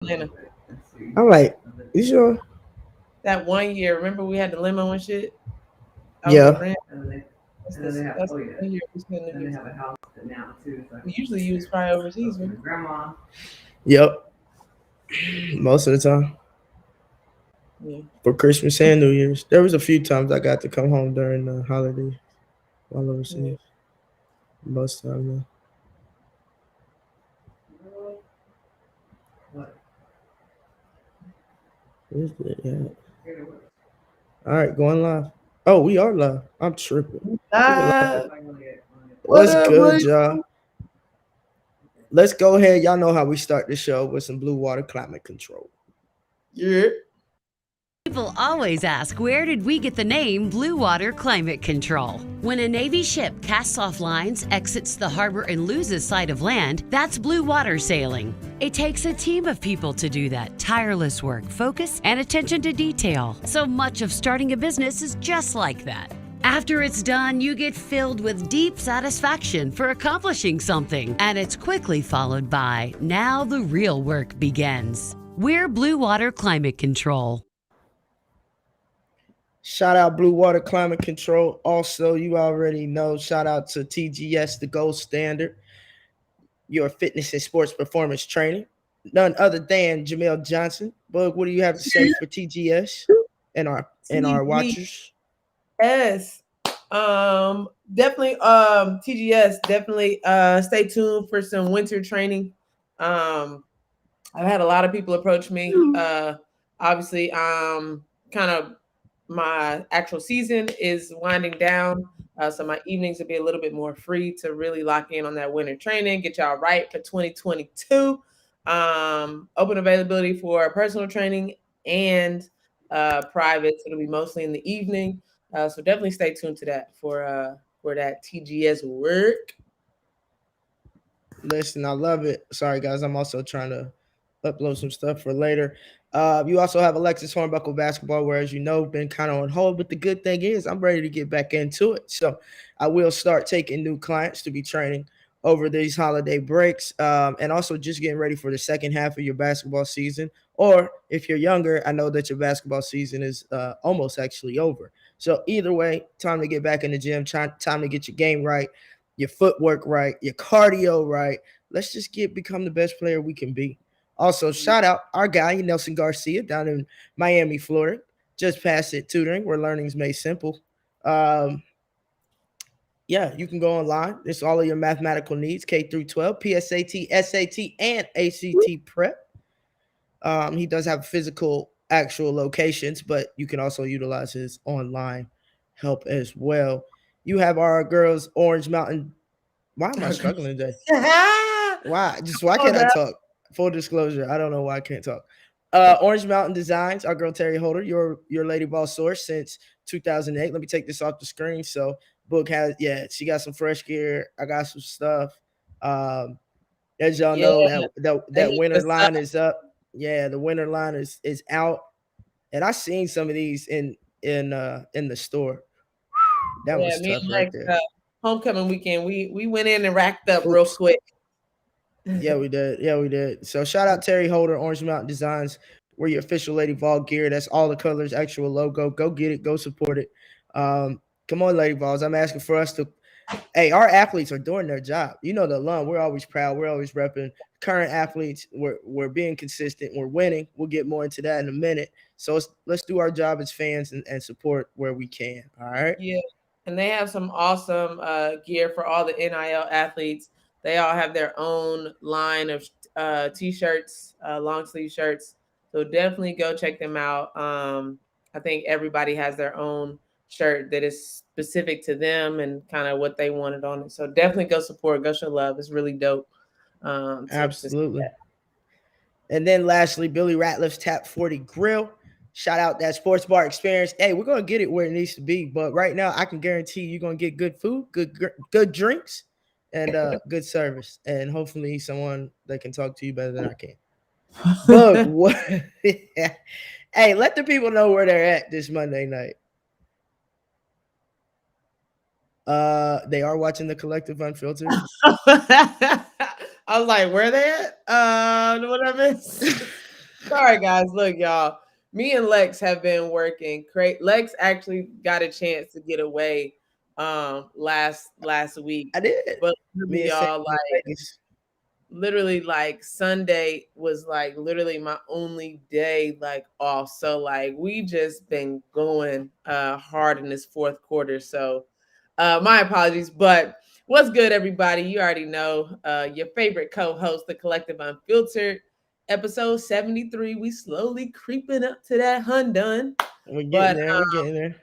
Atlanta. I'm like, you sure? That 1 year, remember we had the limo and shit? I was with Yeah. Ram. That's the 1 year we spent New Year's. We usually use fly overseas, right? Yep. Most of the time Yeah. for Christmas and New Year's. There was a few times I got to come home during the holiday while Yeah. overseas. Most of the time, yeah. Yeah. All right, going live. Oh, we are live. I'm tripping. Look at live. What What's up, good, Blake? y'all? Let's go ahead. Y'all know how we start the show with some blue water climate control. Yeah. People always ask, where did we get the name Blue Water Climate Control? When a Navy ship casts off lines, exits the harbor, and loses sight of land, that's blue water sailing. It takes a team of people to do that. Tireless work, focus, and attention to detail. So much of starting a business is just like that. After it's done, you get filled with deep satisfaction for accomplishing something, and it's quickly followed by, now the real work begins. We're Blue Water Climate Control. Shout out Blue Water Climate Control. Also, you already know, shout out to TGS, the gold standard, your fitness and sports performance training. None other than Jamel Johnson. Bug, what do you have to say for TGS and our watchers? TGS. Definitely TGS, definitely stay tuned for some winter training. Um I've had a lot of people approach me. Obviously, kind of my actual season is winding down. So my evenings will be a little bit more free to really lock in on that winter training, get y'all right for 2022. Open availability for personal training and private. So it'll be mostly in the evening. So definitely stay tuned to that for that TGS work. Listen, I love it. Sorry, guys. I'm also trying to upload some stuff for later. You also have Alexis Hornbuckle basketball, where, as you know, been kind of on hold. But the good thing is, I'm ready to get back into it. So I will start taking new clients to be training over these holiday breaks, and also just getting ready for the second half of your basketball season. Or if you're younger, I know that your basketball season is almost actually over. So either way, time to get back in the gym. Time to get your game right, your footwork right, your cardio right. Let's just become the best player we can be. Also, shout out our guy Nelson Garcia down in Miami, Florida. Just past it tutoring where learning's made simple. Um, yeah, you can go online. It's all of your mathematical needs, K through 12, PSAT, SAT, and ACT prep. He does have physical actual locations, but you can also utilize his online help as well. You have our girls Orange Mountain. Why am I struggling today? Why Oh, can't I no. talk? Full disclosure, I don't know why I can't talk. Orange Mountain Designs, our girl Terry Holder, your Lady Vols source since 2008. Let me take this off the screen. So Book has, yeah, she got some fresh gear. I got some stuff. Um, as y'all Yeah, know, that they hit winter us up. line is up. Yeah, the winter line is out, and I seen some of these in the store. That Yeah, was me tough and right Lex, there. homecoming weekend, we went in and racked up real Oops. quick. Yeah, we did. Yeah, we did. So shout out Terry Holder, Orange Mountain Designs. We're your official Lady Vol gear. That's all the colors, actual logo. Go get it. Go support it. Come on, Lady Vols. I'm asking for us to. Hey, our athletes are doing their job. You know the alum. We're always proud. We're always repping current athletes. We're being consistent. We're winning. We'll get more into that in a minute. So let's do our job as fans and support where we can. All right. Yeah, and they have some awesome gear for all the NIL athletes. They all have their own line of t-shirts, long sleeve shirts. So definitely go check them out. I think everybody has their own shirt that is specific to them and kind of what they wanted on it. So definitely go support, go show love. It's really dope. To see Absolutely. that. And then lastly, Billy Ratliff's Tap 40 Grill. Shout out that sports bar experience. Hey, we're gonna get it where it needs to be, but right now I can guarantee you're gonna get good food, good drinks, and good service, and hopefully someone that can talk to you better than I can. Bug, what? Hey, let the people know where they're at this Monday night. They are watching the Collective Unfiltered. I was like, where they at? What I miss? Sorry, guys. Look, y'all. Me and Lex have been working. Lex actually got a chance to get away last week, I did. but Me and Sam y'all, in like Vegas. literally like Sunday was like literally my only day like off. So like we just been going hard in this fourth quarter. So my apologies, but what's good, everybody? You already know your favorite co-host, the Collective Unfiltered, episode 73. We slowly creeping up to that done. We're getting But there. We're getting there.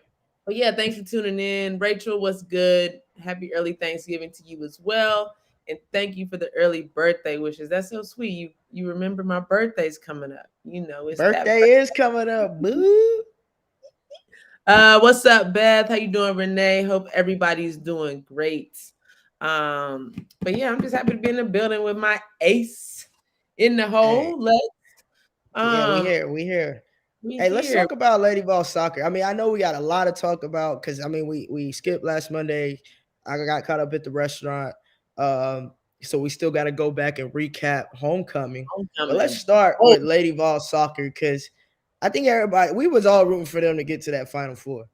but yeah, thanks for tuning in. Rachel, what's good? Happy early Thanksgiving to you as well. And thank you for the early birthday wishes. That's so sweet. You remember my birthday's coming up. You know, it's that Birthday is coming up. Boo. what's up, Beth? How you doing, Renee? Hope everybody's doing great. But yeah, I'm just happy to be in the building with my ace in the Hey, hole. Let's yeah, we um here. We here. we Hey, let's here. talk about Lady Vols soccer. I mean, I know we got a lot to talk about because I mean we skipped last Monday. I got caught up at the restaurant. Um, so we still got to go back and recap homecoming. But let's Homecoming. start Oh, with Lady Vols soccer because I think everybody we was all rooting for them to get to that Final Four.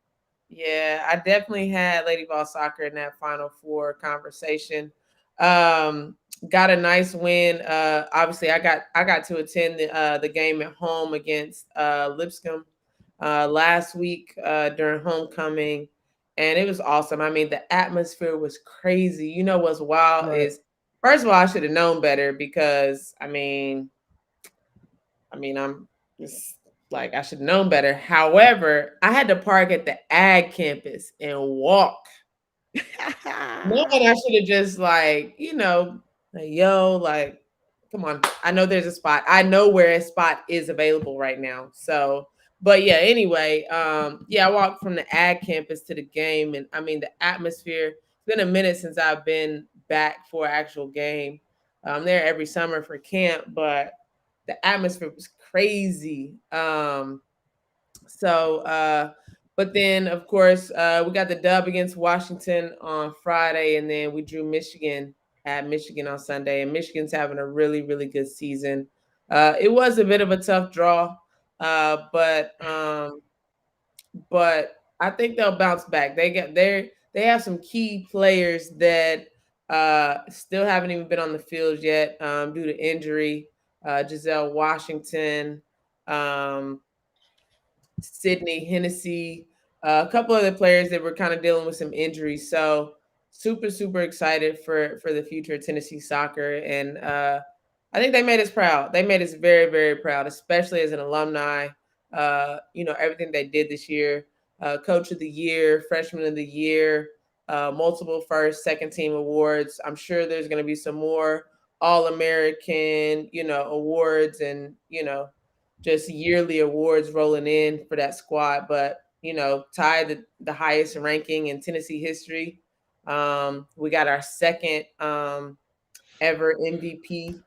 yeah, I definitely had Lady Ball Soccer in that Final Four conversation. Um, got a nice win. Obviously, I got to attend the game at home against Lipscomb last week during homecoming, and it was awesome. I mean, the atmosphere was crazy. You know what's wild Right. is, first of all, I should have known better because I'm just like I should have known better. However, I had to park at the ag campus and walk. No, and I should have just like, yo, like, come on. I know there's a spot. I know where a spot is available right now. So, but yeah, anyway, yeah, I walked from the ag campus to the game, and I mean the atmosphere. It's been a minute since I've been back for an actual game. I'm there every summer for camp, but the atmosphere was crazy. So but then of course we got the dub against Washington on Friday, and then we drew Michigan at Michigan on Sunday, and Michigan's having a really, really good season. It was a bit of a tough draw, but I think they'll bounce back. They have some key players that still haven't even been on the field yet due to injury. Giselle Washington, um, Sydney Hennessy, a couple of the players that were kind of dealing with some injuries. So super, super excited for the future of Tennessee soccer, and I think they made us proud. They made us very, very proud, especially as an alumni. Everything they did this year, Coach of the Year, Freshman of the Year, multiple first, second team awards. I'm sure there's going to be some more All American, awards, and just yearly awards rolling in for that squad. But tied the highest ranking in Tennessee history. We got our second ever MVP,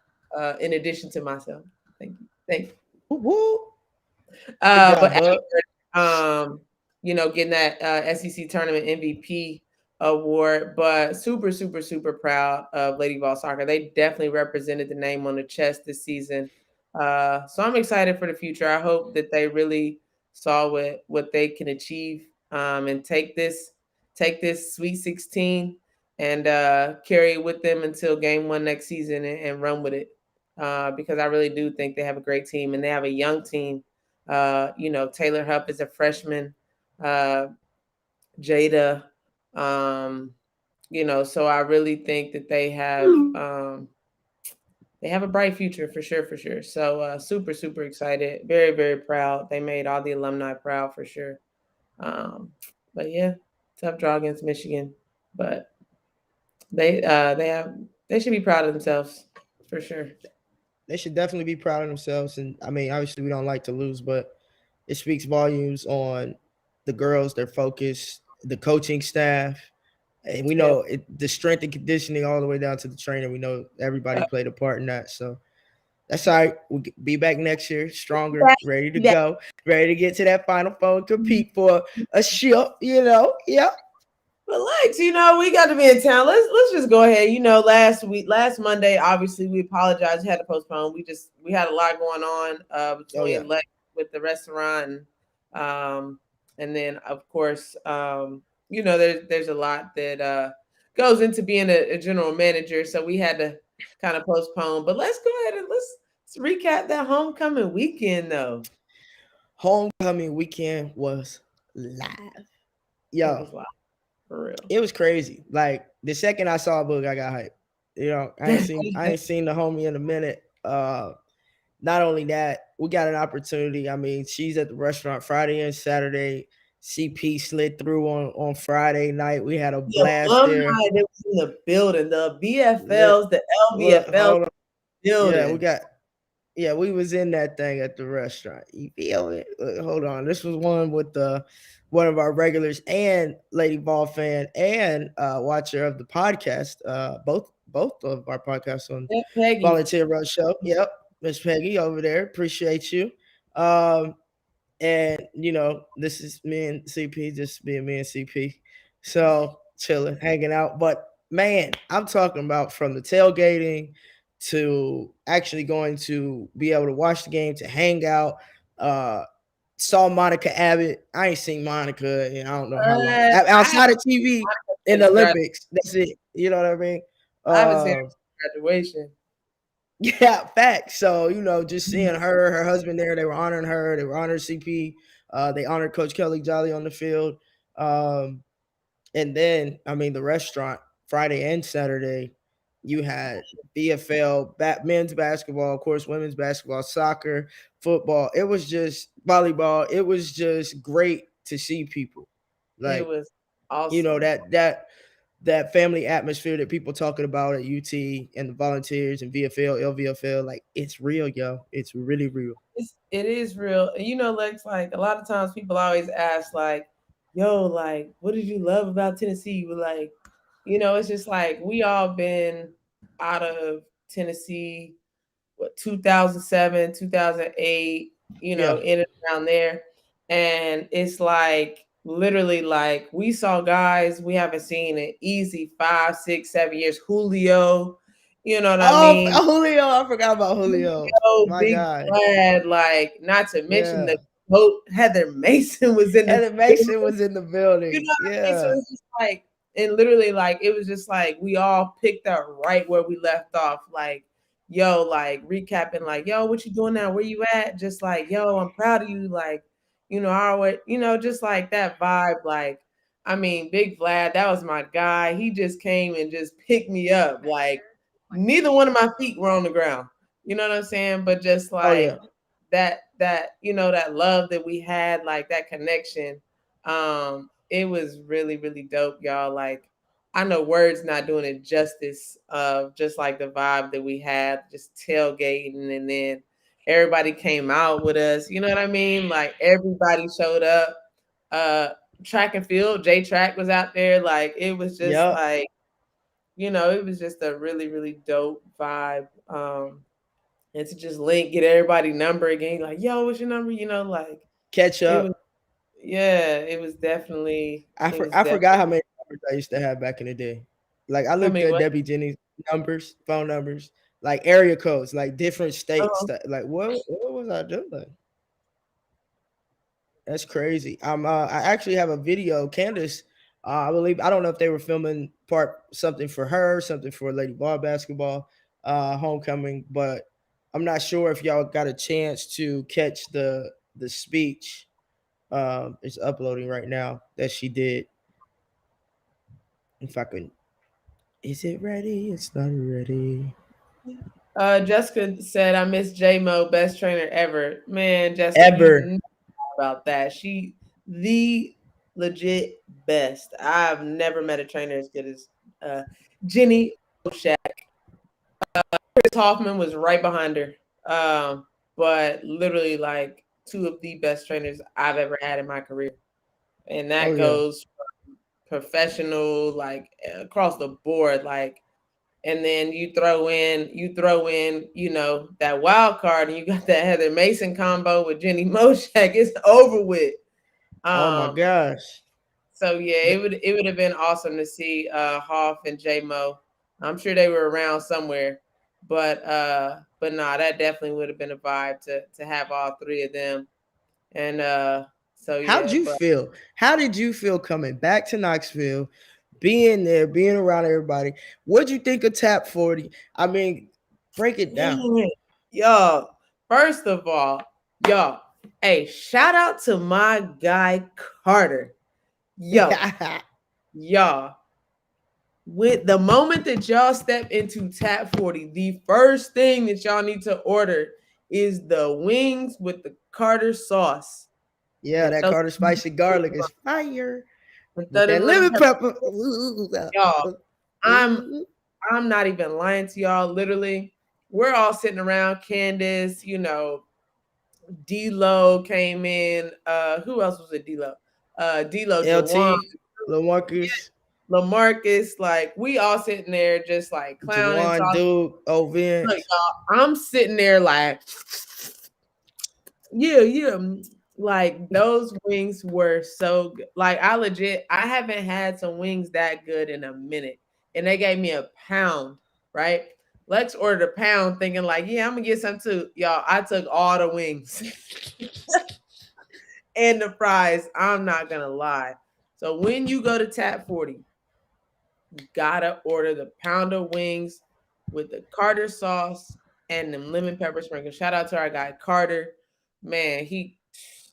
in addition to myself. Thank you. Woo, woo. Good But job, Bud. getting that SEC tournament MVP award, but super, super, super proud of Lady Vol Soccer. They definitely represented the name on the chest this season. So I'm excited for the future. I hope that they really saw what they can achieve, and take this Sweet 16 and carry it with them until game one next season, and run with it. Because I really do think they have a great team, and they have a young team. Taylor Huff is a freshman. Jada. So I really think that they have a bright future for sure, for sure. So super, super excited, very, very proud. They made all the alumni proud for sure. Um, but yeah, tough draw against Michigan, but they should be proud of themselves for sure. They should definitely be proud of themselves. And I mean, obviously, we don't like to lose, but it speaks volumes on the girls, their focus, the coaching staff. And we Yeah. know the strength and conditioning all the way down to the training. We know everybody played a part in that. So that's all right. We'll be back next year, stronger, ready to go, ready to get to that Final Four and compete for a ship, Yep. But Lex, we got to be in town. Let's just go ahead. Last Monday, obviously we apologize, had to postpone. We had a lot going on between Lex with the restaurant and then of course there's a lot that goes into being a general manager. So we had to kind of postpone. But let's go ahead and let's recap that homecoming weekend though. Homecoming weekend was live. It Yo, was live for real. it was crazy. Like the second I saw Boog, I got hyped. I ain't seen the homie in a minute. Not only that, we got an opportunity. I mean, she's at the restaurant Friday and Saturday. CP slid through on Friday night. We had a The blast alumni there. that was in the building, the Yeah, BFLs, the look, LVFLs hold on. Yeah, building. we was in that thing at the restaurant. You feel it? Look, hold on. This was one with one of our regulars and Lady Vol fan and watcher of the podcast. Both of our podcasts on Yeah, Peggy. Volunteer Road Show. Yep. Miss Peggy over there. Appreciate you. And this is me and CP, just being me and CP. So chilling, hanging out. But man, I'm talking about from the tailgating to actually going to be able to watch the game, to hang out. Saw Monica Abbott. I ain't seen Monica in I don't know how long. Outside of TV in the Olympics. That's it. You know what I mean? I haven't seen her graduation. Yeah, facts. So, just seeing her husband there, they were honoring her, they were honoring CP, they honored Coach Kelly Jolly on the field. And then, I mean, the restaurant, Friday and Saturday, you had BFL, men's basketball, of course, women's basketball, soccer, football. It was just volleyball. It was just great to see people. Like, it was awesome. That family atmosphere that people talking about at UT and the volunteers and VFL, LVFL, like it's real, yo. It's really real. It is real. And Lex, like a lot of times people always ask, like, yo, like, what did you love about Tennessee? But like, it's just like we all been out of Tennessee, 2007, 2008, in and around there. And it's like literally like we saw guys we haven't seen in easy 5, 6, 7 years. Julio, you know what I mean? Julio, I forgot about Julio. My Big God. Glad, like not to mention the goat Heather Mason was in Heather Mason was in the building. You know what I mean? So Yeah. it's just like, and literally like it was just like we all picked up right where we left off. Like, yo, like recapping, like, yo, what you doing now? Where you at? Just like, yo, I'm proud of you. Like, just like that vibe. Like, I mean, Big Vlad, that was my guy. He just came and just picked me up. Like, neither one of my feet were on the ground. You know what I'm saying? But just like that that love that we had, like that connection. It was really, really dope, y'all. Like, I know words not doing it justice of just like the vibe that we had, just tailgating, and then everybody came out with us. You know what I mean? Like everybody showed up. Track and field, J Track was out there. Like it was just like, it was just a really, really dope vibe. And to just get everybody number again, like, yo, what's your number? Like catch up. It was definitely. I forgot how many numbers I used to have back in the day. Like I looked at Debbie Jennings' numbers, phone numbers, like area codes, like different states. Like what was I doing? That's crazy. I actually have a video. Candace, I believe, I don't know if they were filming something for her, something for Lady Ball basketball homecoming, but I'm not sure if y'all got a chance to catch the speech. It's uploading right now that she did. If I can, is it ready? It's not ready. Jessica said, "I miss J Mo, best trainer ever." Man, Jessica, Ever. you know about that? She the legit best. I've never met a trainer as good as Jenny Oshak. Chris Hoffman was right behind her, but literally like two of the best trainers I've ever had in my career, and that goes from professional, like across the board, like. And then you throw in, that wild card, and you got that Heather Mason combo with Jenny Moshak. It's over with. Oh my gosh. So yeah, it would have been awesome to see Hoff and J Mo. I'm sure they were around somewhere, but nah, that definitely would have been a vibe to have all three of them. And so How'd yeah, you but feel? How did you feel coming back to Knoxville, being there, being around everybody? What'd you think of Tap 40? I mean, break it down. man, y'all, first of all, y'all, hey, shout out to my guy Carter. Yo, y'all, with the moment that y'all step into Tap 40, the first thing that y'all need to order is the wings with the Carter sauce. Yeah, And that throw Carter some spicy garlic is fire and with throw that them lemon lemon pepper. pepper. Y'all, I'm I'm not even lying to y'all. Literally, we're all sitting around. Candace, D-Lo came in. Who else was it? D-Lo. D-Lo, Jawan, LT, LaMarcus, LaMarcus. Like, we all sitting there just like clowning, Jawan, talking. Duke, Look, Vince. y'all, I'm sitting there like, yeah, yeah. Like, those wings were so good. Like, I haven't had some wings that good in a minute. And they gave me a pound, right? Lex ordered a pound thinking like, yeah, I'm gonna get some too. Y'all, I took all the wings and the fries. I'm not gonna lie. So when you go to Tap 40, gotta order the pound of wings with the Carter sauce and the lemon pepper sprinkles. Shout out to our guy Carter. Man,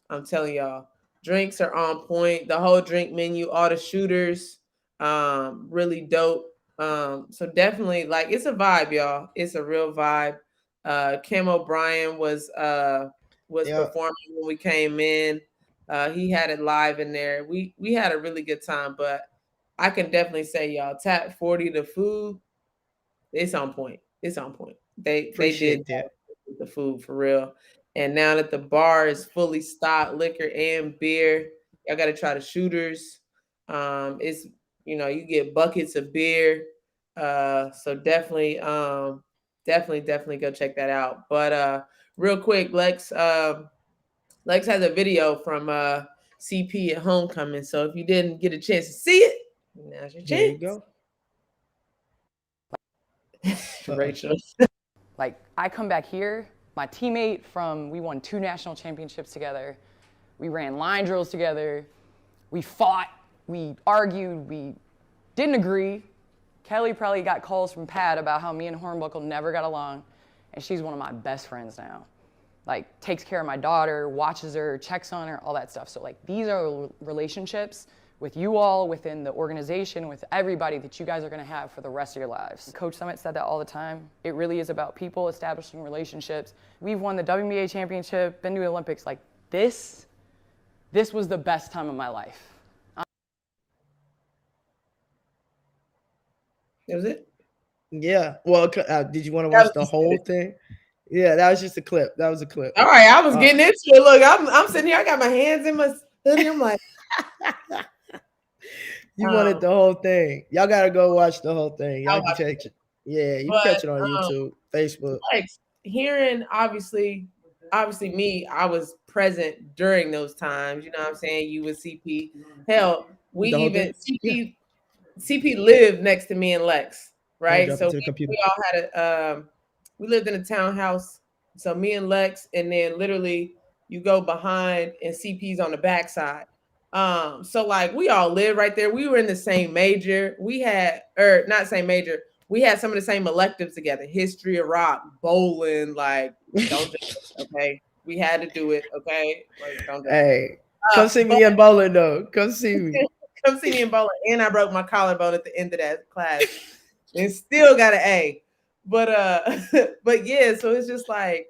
I'm telling y'all, drinks are on point. The whole drink menu, all the shooters, really dope. So definitely like it's a vibe, y'all. It's a real vibe. Cam O'Brien was Yeah, performing when we came in. He had it live in there. We had a really good time, but I can definitely say y'all Tap 40 the food, it's on point. It's on point. They did appreciate that. that with the food for real. And now that the bar is fully stocked, liquor and beer, y'all got to try the shooters. It's you get buckets of beer. So definitely go check that out. But real quick, Lex has a video from CP at homecoming. So if you didn't get a chance to see it, now's your Here you chance. go. Uh-oh. Rachel. Like, I come back here, my teammate we won 2 national championships together. We ran line drills together. We fought, we argued, we didn't agree. Kelly probably got calls from Pat about how me and Hornbuckle never got along, and she's one of my best friends now. Like, takes care of my daughter, watches her, checks on her, all that stuff. So, like, these are relationships with you all, within the organization, with everybody that you guys are gonna have for the rest of your lives. Coach Summit said that all the time. It really is about people establishing relationships. We've won the WNBA championship, been to the Olympics. Like, this was the best time of my life. That was it. Yeah. Well, did you want to That watch was the just whole it. thing? Yeah, that was just a clip. That was a clip. All right, I was Uh, getting into it. Look, I'm sitting here. I got my hands in my hoodie. I'm like, you wanted the whole thing. Y'all gotta go watch the whole thing. I Y'all can watch catch it. Yeah, you can but catch it on YouTube, Facebook. like hearing obviously me, I was present during those times. You know what I'm saying? You with CP. Hell, we The whole even thing. Yeah. CP lived next to me and Lex, Don't right? drop it So to the computer. we all had we lived in a townhouse. So me and Lex, and then literally you go behind and CP's on the backside. So like we all lived right there. We were in the same major. We had, or not same major. We had some of the same electives together: history of rock, bowling. Like, don't judge us, okay? We had to do it, okay? Like, don't judge us. Hey, come see But me in bowling though. Come see me. come see me in bowling, and I broke my collarbone at the end of that class, and still got an A. But but yeah, so it's just like,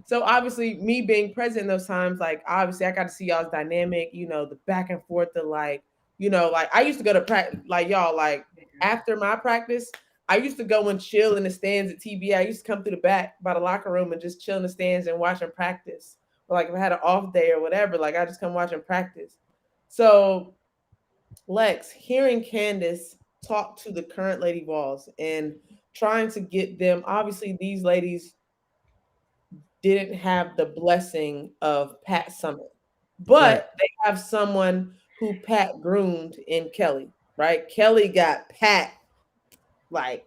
so obviously me being present in those times, like obviously I got to see y'all's dynamic, the back and forth, the like, like I used to go to practice, like y'all, like after my practice, I used to go and chill in the stands at TBA. I used to come through the back by the locker room and just chill in the stands and watch them practice. Or like if I had an off day or whatever, like I just come watch them practice. So Lex, hearing Candace talk to the current Lady Vols and trying to get them, obviously these ladies didn't have the blessing of Pat Summit, Right. but they have someone who Pat groomed in Kelly, right? Kelly got Pat like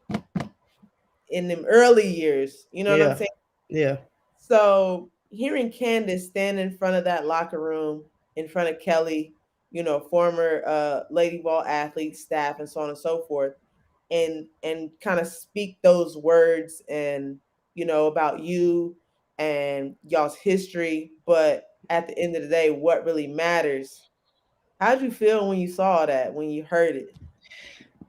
in them early years. You know what I'm Yeah. saying? Yeah. So hearing Candace stand in front of that locker room, in front of Kelly, former Lady Ball athlete, staff, and so on and so forth, and kind of speak those words and about you and y'all's history, but at the end of the day, what really matters. How'd you feel when you saw that, when you heard it?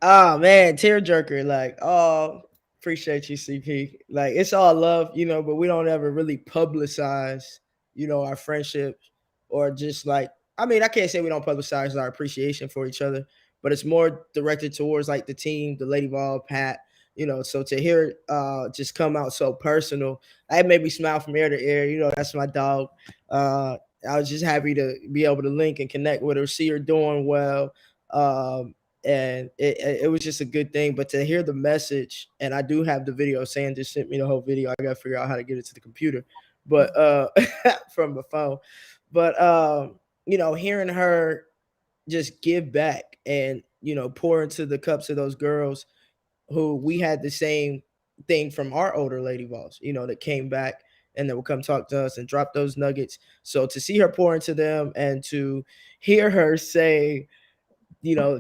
Oh man, tearjerker. Like, oh, appreciate you, CP. Like, it's all love, but we don't ever really publicize, our friendships or just like, I mean, I can't say we don't publicize our appreciation for each other, but it's more directed towards like the team, the Lady Ball, Pat. So to hear it just come out so personal, it made me smile from ear to ear. That's my dog. I was just happy to be able to link and connect with her, see her doing well. And it was just a good thing. But to hear the message, and I do have the video. Sam just sent me the whole video. I gotta figure out how to get it to the computer, but from the phone. But hearing her just give back and pour into the cups of those girls who we had the same thing from our older Lady Vols, that came back and that would come talk to us and drop those nuggets. So to see her pour into them and to hear her say,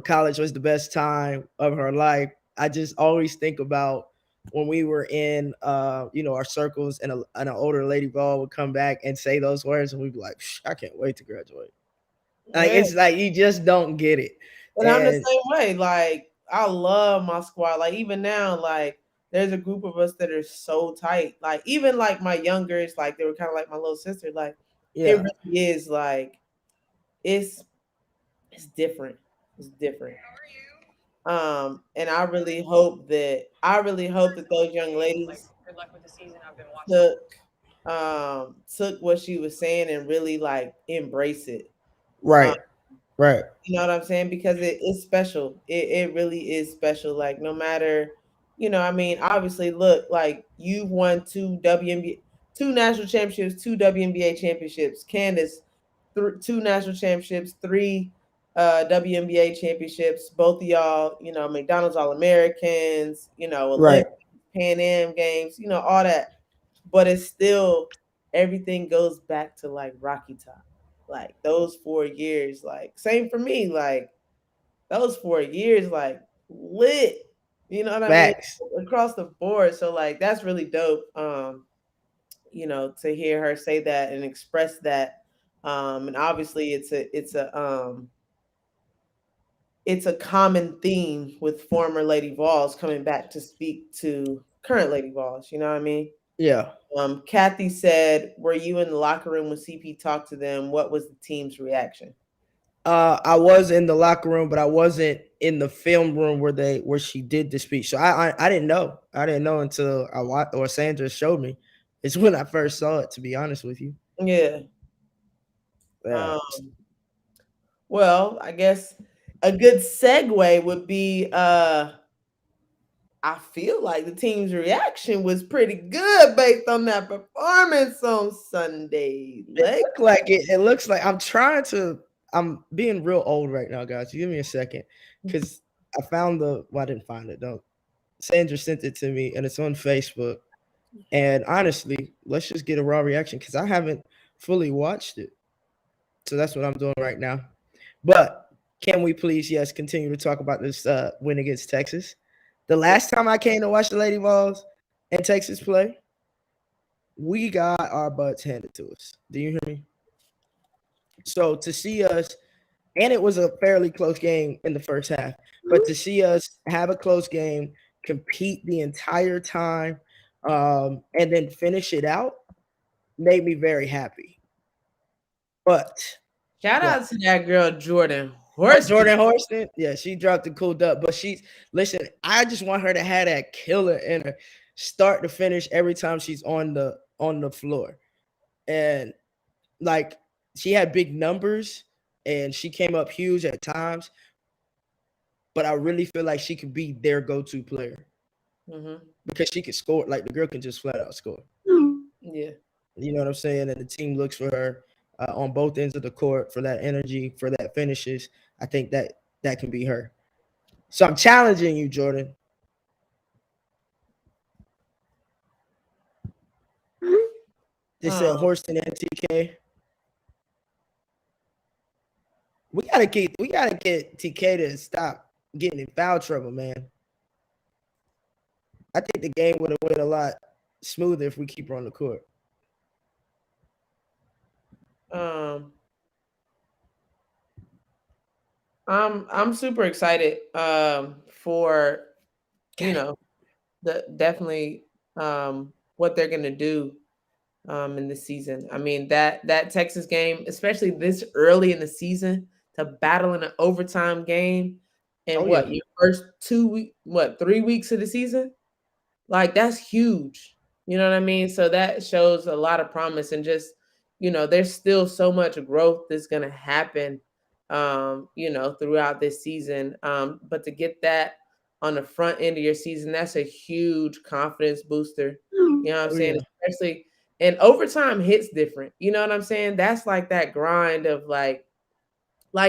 college was the best time of her life. I just always think about when we were in, our circles and an older Lady Ball would come back and say those words, and we'd be like, I can't wait to graduate. Like, Yeah. it's like you just don't get it. And I'm the And same way. Like, I love my squad. Like, even now, like, there's a group of us that are so tight. Like, even like my youngers, like, they were kind of like my little sister. Like, it yeah, really is like, it's it's different. It's different. And I really hope that those young ladies took took what she was saying and really like embrace it. Um, right, right, You know what I'm saying? Because it is special. It really is special. Like no matter, I mean, obviously, look, like you've won two WNBA, two national championships, two WNBA championships. Candace, two national championships, three WNBA championships. Both of y'all, McDonald's All Americans, right. Olympics, Pan Am Games, all that. But it's still everything goes back to like Rocky Top, like those 4 years, like same for me, like those 4 years, like lit, you know what I mean, Facts. across the board. So like that's really dope, to hear her say that and express that. And obviously it's a common theme with former Lady Vols coming back to speak to current Lady Vols, you know what I mean? Yeah. Kathy said, "Were you in the locker room when CP talked to them? What was the team's reaction?" I was in the locker room, but I wasn't in the film room where she did the speech. So I didn't know. I didn't know until I watched or Sandra showed me. It's when I first saw it. To be honest with you. Yeah. Yeah. Um, well, I guess a good segue would be I feel like the team's reaction was pretty good based on that performance on Sunday. It Like, looked like it. It looks like I'm trying to. I'm being real old right now, guys. Give me a second, because I found the. Well, I didn't find it though. Sandra sent it to me, and it's on Facebook. And honestly, let's just get a raw reaction because I haven't fully watched it. So that's what I'm doing right now. But can we please, yes, continue to talk about this win against Texas? The last time I came to watch the Lady Vols and Texas play, we got our butts handed to us. Do you hear me? So to see us, and it was a fairly close game in the first half, but to see us have a close game, compete the entire time, and then finish it out made me very happy. But shout but out to that girl Jordan oh, Horston. Jordan Horston, yeah, she dropped a cool dub. But she's listen, I just want her to have that killer in her, start to finish every time she's on the floor. And like she had big numbers and she came up huge at times, but I really feel like she could be their go-to player Mm-hmm. because she could score. Like the girl can just flat out score. Yeah. You know what I'm saying? And the team looks for her. on both ends of the court for that energy, for that finishes. I think that can be her. So I'm challenging you, Jordan. They said Um, Horston and TK. We gotta get TK to stop getting in foul trouble, man. I think the game would have went a lot smoother if we keep her on the court. um, I'm super excited for you God, know the definitely what they're gonna do in this season. I mean that Texas game, especially this early in the season, to battle in an overtime game, and oh yeah, what your first 2 week, what 3 weeks of the season, like that's huge. You know what I mean? So that shows a lot of promise and just, there's still so much growth that's gonna happen throughout this season. But to get that on the front end of your season, that's a huge confidence booster. You know what I'm oh saying? yeah, Especially and overtime hits different. You know what I'm saying? That's like that grind of like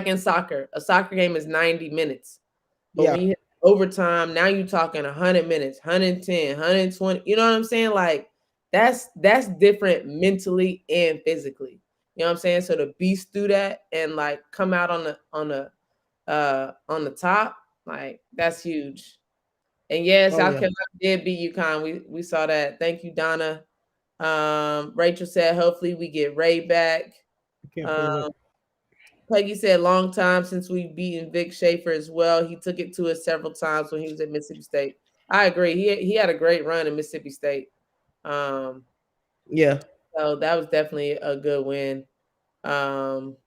in soccer. A soccer game is 90 minutes. But yeah, when you hit overtime, now you're talking 100 minutes, 110, 120. You know what I'm saying? Like that's different mentally and physically. You know what I'm saying? So to beast through that and like come out on the top, like that's huge. And yeah, oh South yeah. Carolina did beat UConn. We saw that. Thank you, Donna. Rachel said, hopefully we get Ray back. I can't Um, pull it up. Peggy said, long time since we've beaten Vic Schaefer as well. He took it to us several times when he was at Mississippi State. I agree. He had a great run in Mississippi State. Um, Yeah, so that was definitely a good win. Um,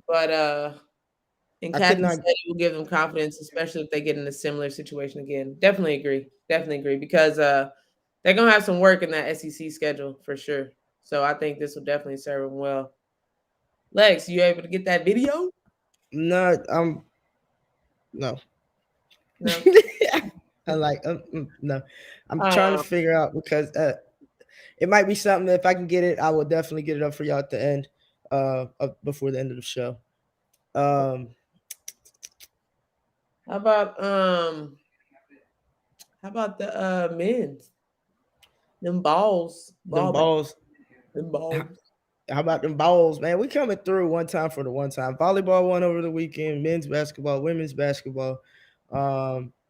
but and I could Kathy not. said it will give them confidence, especially if they get in a similar situation again. Definitely agree. Definitely agree because they're gonna have some work in that SEC schedule for sure. So I think this will definitely serve them well. Lex, you able to get that video? No, no. No. I'm like, no. I'm trying to Um, figure out because it might be something that if I can get it, I will definitely get it up for y'all at the end, before the end of the show. Um, how about um how about the men's? Them balls. them Ball back. balls. Them How balls. about them balls, man? We coming through one time for the one time. Volleyball won over the weekend. Men's basketball, women's basketball.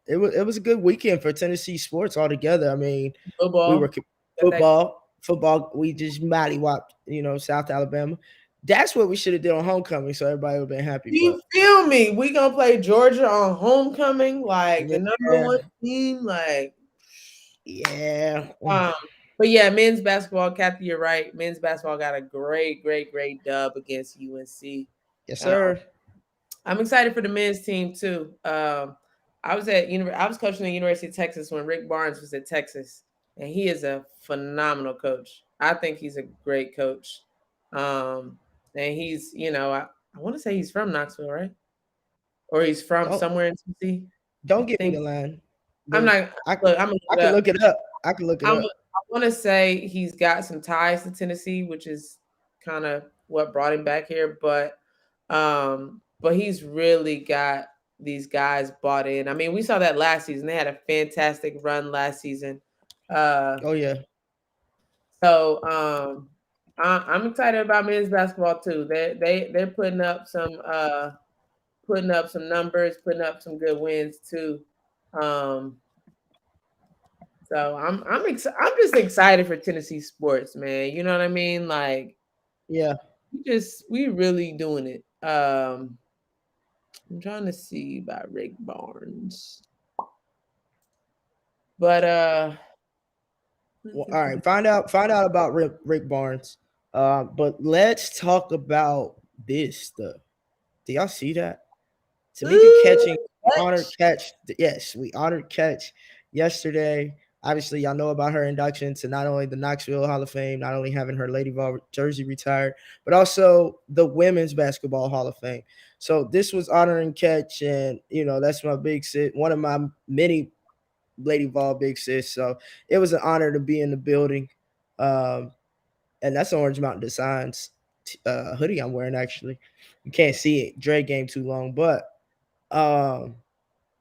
It was a good weekend for Tennessee sports altogether. I mean, we were Football. Got that. football. We just mollywhopped, South Alabama. That's what we should have did on homecoming, so everybody would have been happy. You But feel me? We gonna play Georgia on homecoming, like the number yeah, one team, like yeah, um. But yeah, men's basketball, Kathy, you're right. Men's basketball got a great, great, great dub against UNC. yes, Um, sir. I'm excited for the men's team too. I was coaching at the University of Texas when Rick Barnes was at Texas, and he is a phenomenal coach. I think he's a great coach. And he's, I want to say he's from Knoxville, right? Or he's from Don't somewhere in Tennessee. I don't get me think the line. I'm There's not. I Look, I'm gonna I look it can up. look it up. I can look it up. I want to say he's got some ties to Tennessee, which is kind of what brought him back here. But he's really got these guys bought in. I mean, we saw that last season. They had a fantastic run last season. Uh, Oh yeah, so I'm excited about men's basketball too. They're putting up some numbers, putting up some good wins too. Um, I'm just excited for Tennessee sports, man. You know what I mean? Like yeah. we really doing it. I'm trying to see about Rick Barnes. But Well, all right. Find out about Rick Barnes. But let's talk about this stuff. Do y'all see that? Tamika ooh, catching honored catch. Yes, we honored catch yesterday. Obviously, y'all know about her induction to not only the Knoxville Hall of Fame, not only having her Lady Vol jersey retired, but also the Women's Basketball Hall of Fame. So this was honoring catch, and that's my big sis, one of my many Lady Vol big sis. So it was an honor to be in the building. Um, and that's Orange Mountain Designs hoodie I'm wearing. Actually, you can't see it. Dre game too long, but um,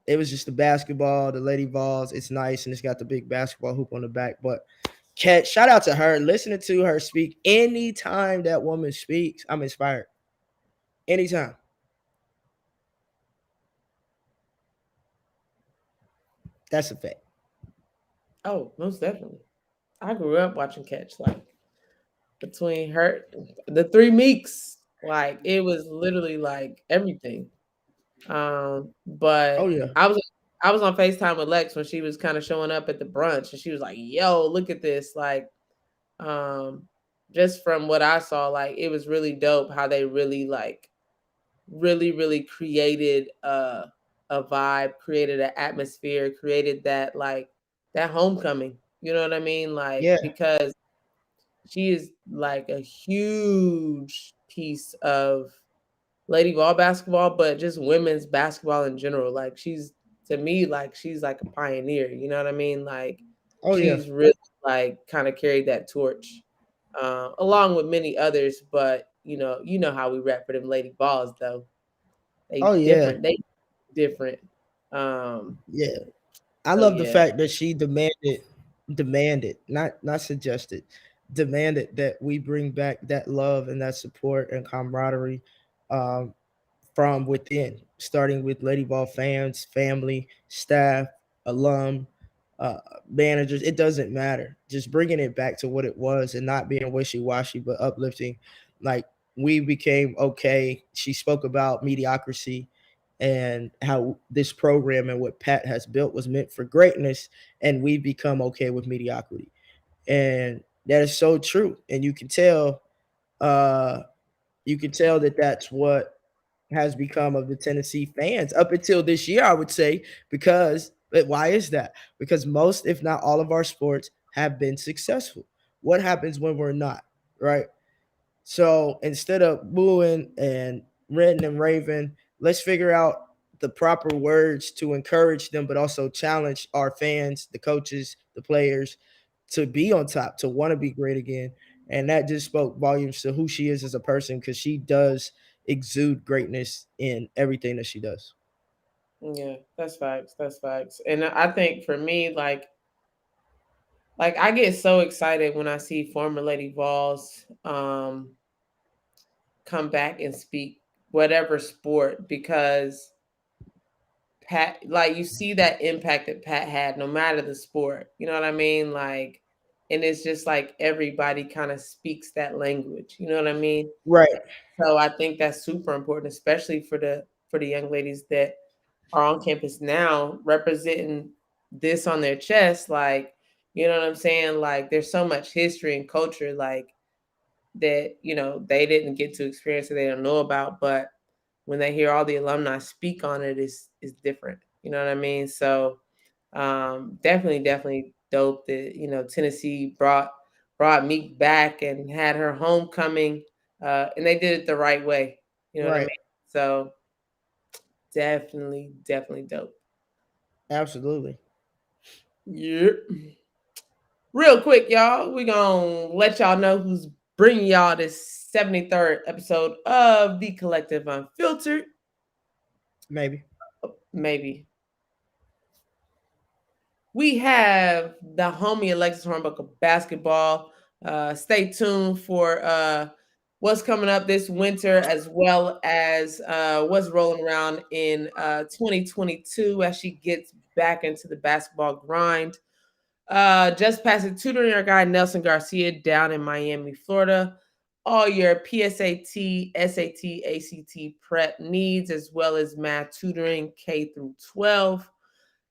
it was just the basketball, the Lady Vols. It's nice and it's got the big basketball hoop on the back. But Cat, shout out to her. Listening to her speak, anytime that woman speaks, I'm inspired. Anytime. That's a fact. Oh, most definitely. I grew up watching Catch, like between her, the three Meeks, like it was literally like everything. Oh But yeah. I was on FaceTime with Lex when she was kind of showing up at the brunch, and she was like, "Yo, look at this!" Like, um, just from what I saw, like it was really dope how they really like really created a vibe, created an atmosphere, created that like that homecoming. You know what I mean? Like Yeah. because she is like a huge piece of Lady Vol basketball, but just women's basketball in general. Like she's to me, like she's like a pioneer. You know what I mean? Like Oh yeah. she's really like kind of carried that torch, along with many others. But you know how we rap for them Lady Vols though. They Oh yeah. different. They different. Um, Yeah. I so love the yeah, fact that she demanded, not suggested, demanded that we bring back that love and that support and camaraderie um, from within, starting with Lady Ball fans, family, staff, alum, uh, managers. It doesn't matter. Just bringing it back to what it was and not being wishy washy, but uplifting. Like we became okay. She spoke about mediocrity and how this program and what Pat has built was meant for greatness, and we become okay with mediocrity. And that is so true. And uh, you can tell that that's what has become of the Tennessee fans up until this year, I would say, because but why is that? Because most, if not all of our sports have been successful. What happens when we're not, right? So instead of booing and ranting and raving, let's figure out the proper words to encourage them, but also challenge our fans, the coaches, the players to be on top, to want to be great again. And that just spoke volumes to who she is as a person because she does exude greatness in everything that she does. yeah, that's facts. That's facts. And I think for me, like I get so excited when I see former Lady Vols come back and speak whatever sport because Pat, like you see that impact that Pat had no matter the sport. You know what I mean? Like, and it's just like everybody kind of speaks that language. You know what I mean? Right, So I think that's super important, especially for the young ladies that are on campus now representing this on their chest. Like, you know what I'm saying? Like, there's so much history and culture like that. They didn't get to experience or they don't know about, but when they hear all the alumni speak on it, is different. You know what I mean? So definitely dope that Tennessee brought Meek back and had her homecoming, and they did it the right way. You know what I right. mean? So definitely dope. Absolutely. Yeah. Real quick, y'all, we gonna let y'all know who's bringing y'all this 73rd episode of the Collective Unfiltered. Maybe. Maybe we have the homie Alexis Hornbuckle basketball. Stay tuned for what's coming up this winter, as well as what's rolling around in 2022 as she gets back into the basketball grind. Just passing tutoring our guy Nelson Garcia down in Miami, Florida. All your PSAT, SAT, ACT prep needs, as well as math tutoring K through 12.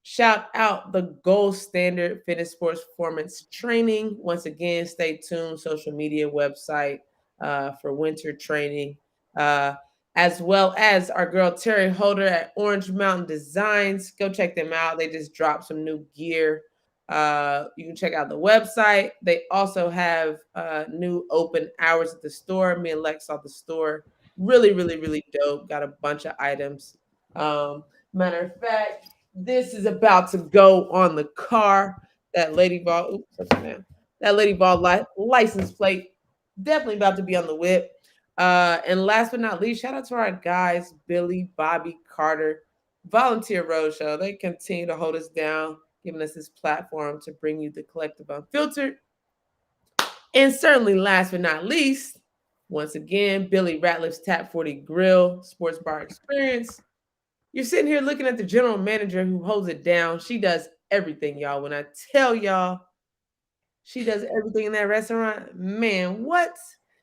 Shout out the gold standard fitness sports performance training. Once again, stay tuned. Social media website for winter training, uh, as well as our girl Terry Holder at Orange Mountain Designs. Go check them out. They just dropped some new gear. You can check out the website. They also have new open hours at the store. Me and Lex saw the store. Really dope. Got a bunch of items. Matter of fact, this is about to go on the car. That Lady Vol, oops, upside down. That Lady Vol license plate. definitely about to be on the whip. And last but not least, shout out to our guys, Billy, Bobby, Carter, Volunteer Roadshow. They continue to hold us down, giving us this platform to bring you the Collective Unfiltered. And certainly, last but not least, once again, Billy Ratliff's Tap 40 Grill Sports Bar Experience. You're sitting here looking at the general manager who holds it down. She does everything, y'all. When I tell y'all, she does everything in that restaurant. Man, what?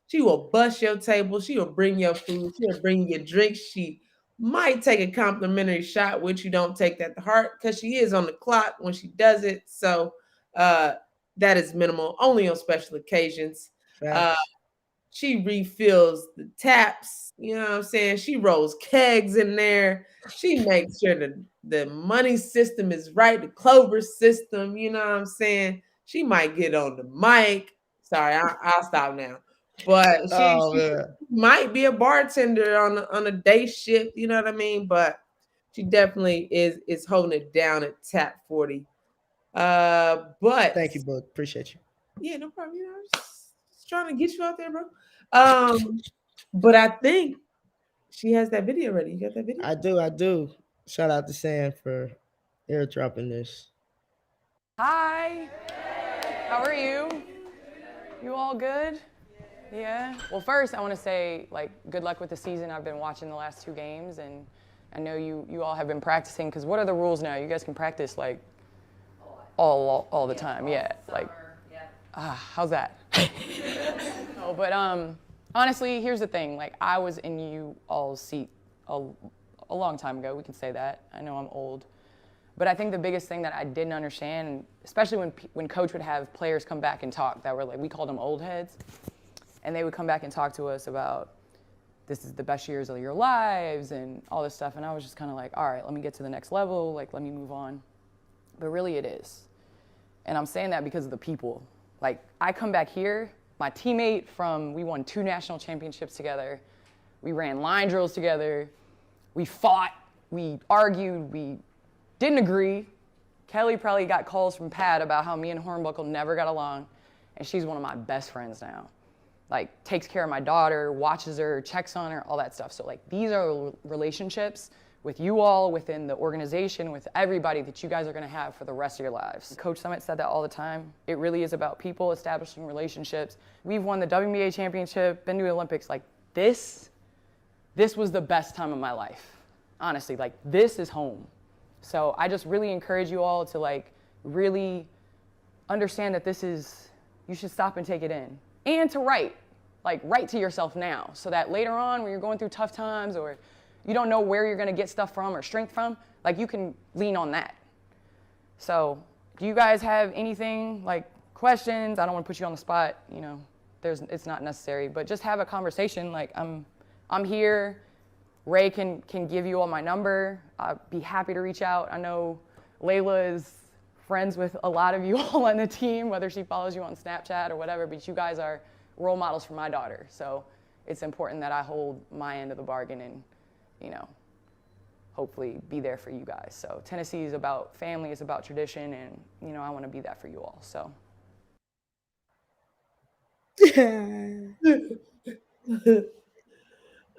She will bust your table. She will bring your food. She will bring you drinks. She might take a complimentary shot, which you don't take that to heart because she is on the clock when she does it. So uh, that is minimal, only on special occasions. Uh, Facts. she refills the taps, you know what I'm saying? She rolls kegs in there. She makes sure the money system is right, the Clover system, you know what I'm saying? She might get on the mic. Sorry, I'll stop now. But Oh she man. might be a bartender on a day shift, you know what I mean? But she definitely is holding it down at Tap 40. But Thank you, Boog. Appreciate you. yeah, no problem. You know, I'm just trying to get you out there, bro. But I think she has that video ready. You got that video? I do. Shout out to Sam for airdropping this. Hi. How are you? You all good? Yeah. Well, first I want to say like good luck with the season. I've been watching the last 2 games, and I know you all have been practicing. Because what are the rules now? You guys can practice like all the time. Yeah. Like. How's that? No, but honestly, here's the thing. Like I was in you all's seat a long time ago. We can say that. I know I'm old. But I think the biggest thing that I didn't understand, especially when coach would have players come back and talk that were like, we called them old heads, and they would come back and talk to us about this is the best years of your lives and all this stuff. And I was just kind of like, all right, let me get to the next level. Like, let me move on. But really it is. And I'm saying that because of the people. Like, I come back here, my teammate from, we won 2 national championships together. We ran line drills together. We fought, we argued, we didn't agree. Kelly probably got calls from Pat about how me and Hornbuckle never got along, and she's one of my best friends now. Like, takes care of my daughter, watches her, checks on her, all that stuff. So, like, these are relationships with you all, within the organization, with everybody that you guys are gonna have for the rest of your lives. Coach Summit said that all the time. It really is about people establishing relationships. We've won the WNBA championship, been to the Olympics. Like, this was the best time of my life. Honestly, like, this is home. So I just really encourage you all to like really understand that this is, you should stop and take it in. And to write to yourself now, so that later on when you're going through tough times or you don't know where you're gonna get stuff from or strength from, like you can lean on that. So do you guys have anything, like questions? I don't wanna put you on the spot, you know, it's not necessary, but just have a conversation. Like I'm here. Ray can give you all my number. I'd be happy to reach out. I know Layla is friends with a lot of you all on the team, whether she follows you on Snapchat or whatever, but you guys are role models for my daughter. So it's important that I hold my end of the bargain and, you know, hopefully be there for you guys. So Tennessee is about family, it's about tradition, and, you know, I want to be that for you all, so.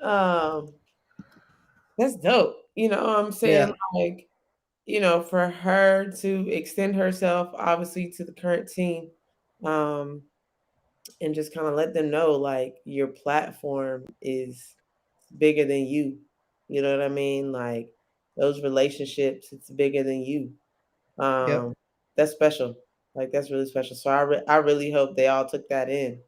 um, that's dope. You know what I'm saying? Yeah. Like, you know, for her to extend herself obviously to the current team, um, and just kind of let them know like your platform is bigger than you. You know what I mean? Like those relationships, it's bigger than you. Yep. Um, that's special. Like that's really special. So I really hope they all took that in.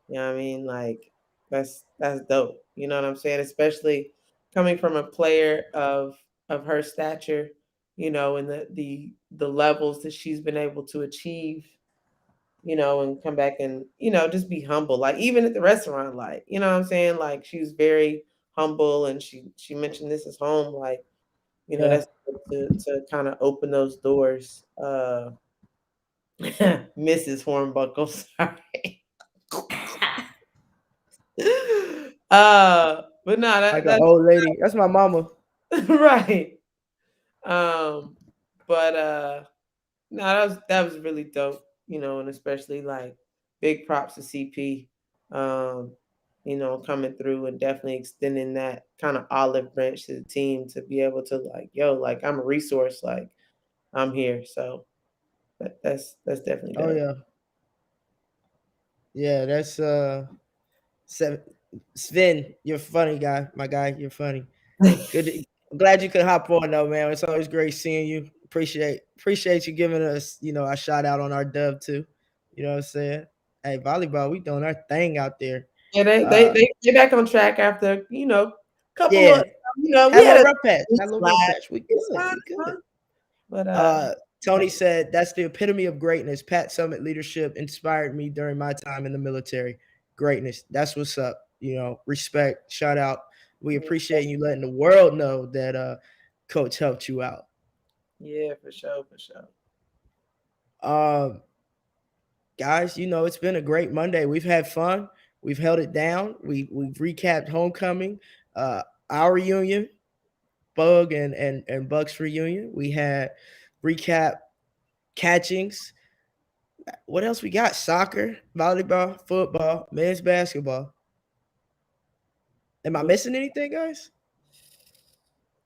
You know what I mean? Like that's dope. You know what I'm saying? Especially coming from a player of her stature, you know, and the levels that she's been able to achieve, you know, and come back and, you know, just be humble. Like even at the restaurant, like, you know what I'm saying? Like she was very humble and she mentioned this is home. Like, you know, Yeah. that's to kind of open those doors. Mrs. Hornbuckle, sorry. But no, Like an that's old lady. That's my mama. right. Um, but no, that was really dope, you know, and especially like big props to CP. um, coming through and definitely extending that kind of olive branch to the team to be able to like, yo, like I'm a resource, like I'm here. So that's definitely Oh dope. yeah, yeah. That's seven. Sven, you're funny guy, my guy. You're funny. Good. I'm glad you could hop on though, man. It's always great seeing you. Appreciate you giving us, a shout out on our dub too. You know what I'm saying? Hey, volleyball, we doing our thing out there. Yeah, they they Uh, they get back on track after couple yeah, of we had a had little a rough patch. Had a little rough slide. patch. We It's good. fine, We it's good. fine. But Uh, Tony said that's the epitome of greatness. Pat Summit leadership inspired me during my time in the military. Greatness. That's what's up. Respect. Shout out. We appreciate you letting the world know that coach helped you out. yeah, for sure, for sure. Um, Guys, it's been a great Monday. We've had fun. We've held it down. We've recapped homecoming, uh, our reunion, Bug and Buck's reunion. We had recap catchings. What else we got? Soccer, volleyball, football, men's basketball. Am I missing anything, guys?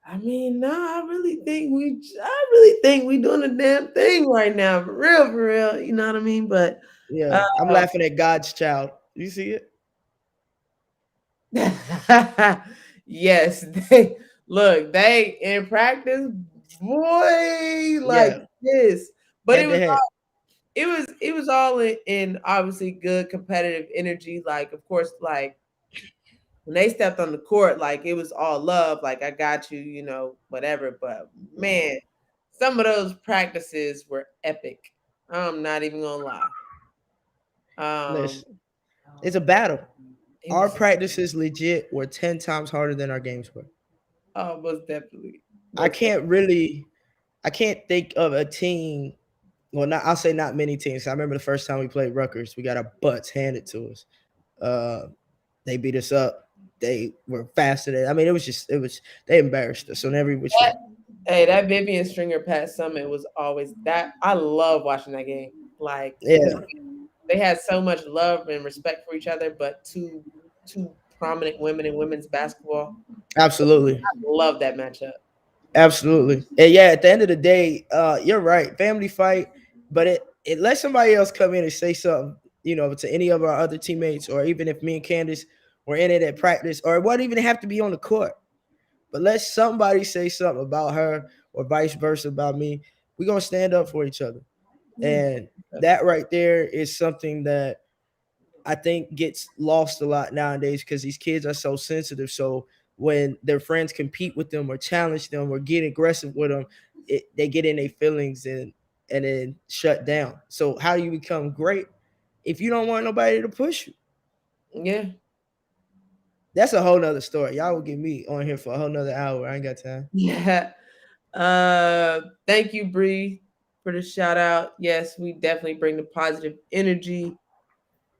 I mean, no, I really think we doing a damn thing right now, for real, for real. You know what I mean? But Yeah, I'm laughing at God's child. You see it? yes, they look, they in practice, boy, like Yeah, this. But head to head. it was all in obviously good competitive energy. Like, of course, like when they stepped on the court, like it was all love, like I got you, whatever. But man, some of those practices were epic. I'm not even gonna lie. Um, Listen, it's a battle. it Our was practices legit were 10 times harder than our games were. most definitely, I most definitely. can't really I can't think of a team. Well, not I'll say not many teams. I remember the first time we played Rutgers, we got our butts handed to us. Uh, they beat us up. They were faster than. I mean, it was they embarrassed us on every which way. Hey, that Vivian Stringer Pat Summit was always that. I love watching that game, like because Yeah, they had so much love and respect for each other, but two prominent women in women's basketball. absolutely, I love that matchup. absolutely. And yeah, at the end of the day, you're right. Family fight, but it lets somebody else come in and say something. To any of our other teammates, or even if me and Candace were in it at practice, or it wouldn't even have to be on the court. But let somebody say something about her or vice versa about me. We're gonna stand up for each other. Yeah, And that right there is something that I think gets lost a lot nowadays because these kids are so sensitive. So when their friends compete with them or challenge them or get aggressive with them, they get in their feelings and then shut down. So how do you become great if you don't want nobody to push you? yeah, That's a whole nother story. Y'all will get me on here for a whole nother hour. I ain't got time. yeah. Thank you, Bree, for the shout out. Yes, we definitely bring the positive energy.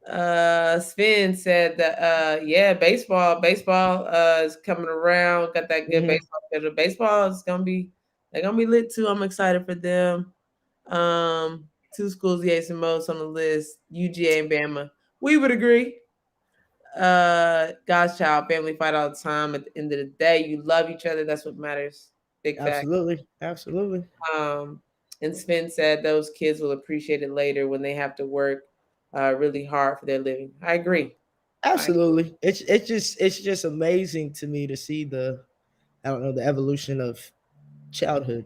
Sven said that yeah, baseball is coming around, got that good Hmm. baseball schedule. Baseball is gonna be they're gonna be lit too. I'm excited for them. Two schools, yes, and most on the list, UGA and Bama. We would agree. God's child, family fight all the time. At the end of the day, you love each other. That's what matters. Big fact. Absolutely. Absolutely. Um, and Sven said those kids will appreciate it later when they have to work really hard for their living. I agree. I Absolutely. It's just amazing to me to see the I don't know the evolution of childhood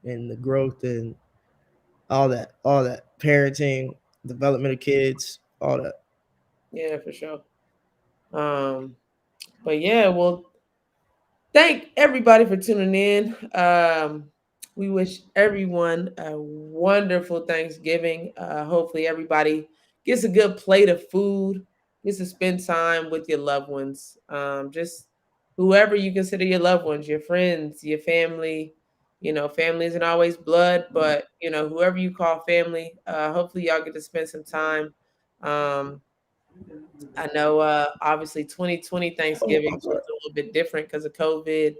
and the growth and all that parenting, development of kids, all that. yeah, for sure. Um, but yeah, well, thank everybody for tuning in. We wish everyone a wonderful Thanksgiving. Hopefully, everybody gets a good plate of food, gets to spend time with your loved ones. Just whoever you consider your loved ones, your friends, your family. Family isn't always blood, but whoever you call family. Hopefully, y'all get to spend some time. Um, I know, obviously, 2020 Oh, Thanksgiving I'm was sorry. a little bit different because of COVID.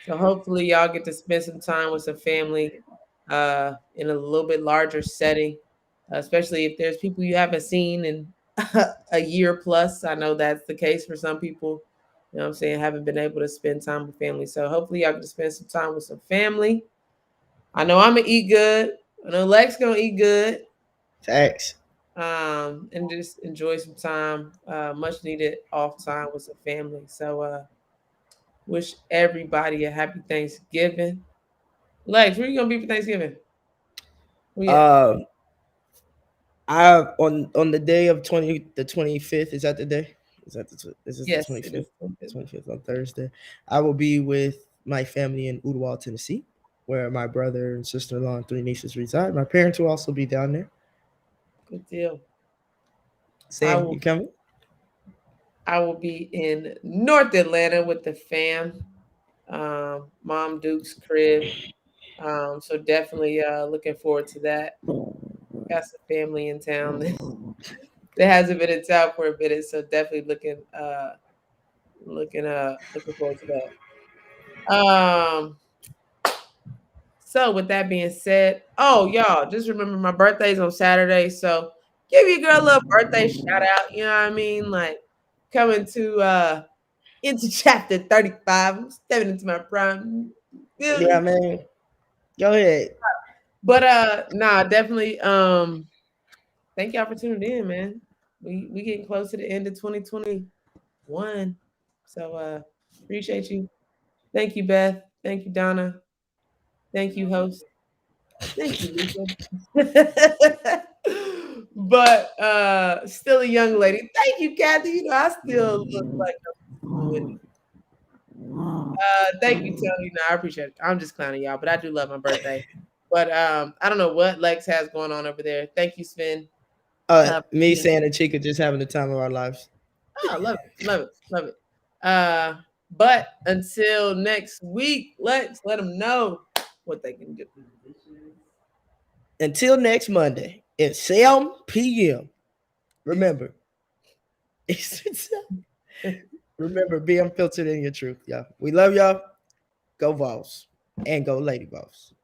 So hopefully, y'all get to spend some time with some family in a little bit larger setting, especially if there's people you haven't seen in a year plus. I know that's the case for some people. You know what I'm saying? Haven't been able to spend time with family. So hopefully y'all can spend some time with some family. I know I'm gonna eat good. I know Lex gonna eat good. Thanks. And just enjoy some time, much needed off time with some family. So wish everybody a happy Thanksgiving. Lex, where you gonna be for Thanksgiving? Where you at? Uh, I on the day of 25th. Is that the day? Is this the Yes, it is. 25th? 25th on Thursday. I will be with my family in Ottawa, Tennessee, where my brother and sister-in-law and 3 nieces reside. My parents will also be down there. Good deal. I Sam, will you coming? I will be in North Atlanta with the fam. Mom Duke's crib. So definitely looking forward to that. Got some family in town that hasn't been in town for a minute, so definitely looking forward to that. So with that being said, oh y'all, just remember my birthday's on Saturday, so give your girl a little birthday shout out. You know what I mean? Like coming to into chapter 35. I'm stepping into my prime. Feel Yeah, me? man. Go ahead. But nah, definitely thank y'all for tuning in, man. We getting close to the end of 2021. So appreciate you. Thank you, Beth. Thank you, Donna. Thank you, host. Thank you, Lisa. But still a young lady. Thank you, Kathy. You know, I still look like I'm with. Thank you, Tony. No, I appreciate it. I'm just clowning y'all, but I do love my birthday. But I don't know what Lex has going on over there. Thank you, Sven. Me, Sam, and Chica just having the time of our lives. Oh, love it, love it, love it. But until next week, let's let them know what they can do. Until next Monday at 7 p.m. Remember, remember, be unfiltered in your truth, y'all. We love y'all. Go Vols and go Lady Vols.